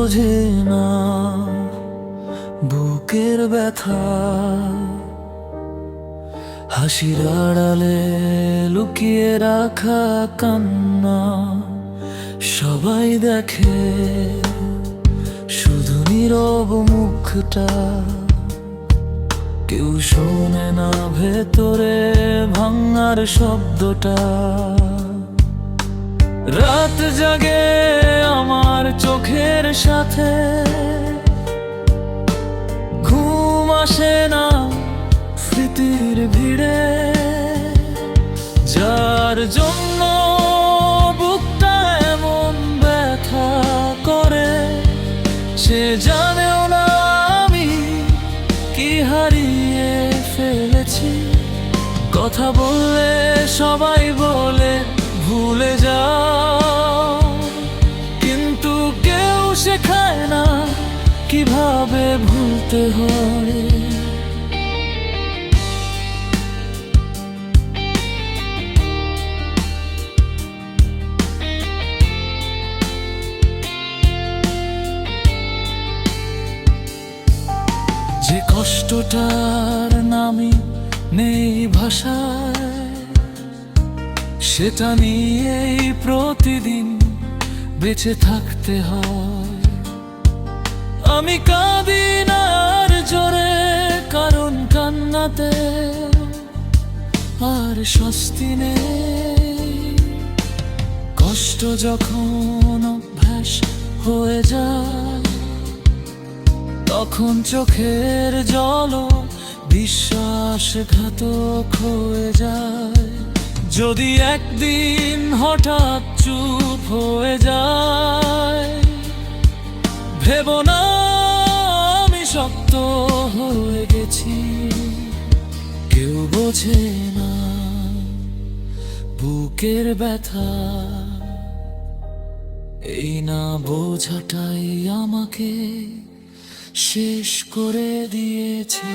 বোঝে না বুকের ব্যথা, হাসির আড়ালে লুকিয়ে রাখা কান্না। সবাই দেখে শুধু নীরব মুখটা, কেউ শোনে না ভেতরে ভাঙার শব্দটা। রাত জাগে আমার চোখের সাথে, ঘুম আসে না স্মৃতির ভিড়ে। যার জন্য বুকটা এমন ব্যথা করে, সে জানেও না আমি কি হারিয়ে ফেলেছি। কথা বললে সবাই বলে ভুলে যাও, কিন্তু কেউ শেখায় না কিভাবে ভুলতে হয়। যে কষ্টটার নামই নেই ভাষায়, সেটা নিয়েই প্রতিদিন বেঁচে থাকতে হয়। আমি কাঁদি না আর জোরে, কারণ কান্নাতে আর স্বস্তি নেই। কষ্ট যখন অভ্যাস হয়ে যায়, তখন চোখের জলও বিশ্বাসঘাতক হয়ে যায়। যদি একদিন হঠাৎ চুপ হয়ে যায়, ভেবো না আমি শক্ত হয়ে গেছি। কেউ বোঝে না বুকের ব্যথা, এই না বোঝাটাই আমাকে শেষ করে দিয়েছে।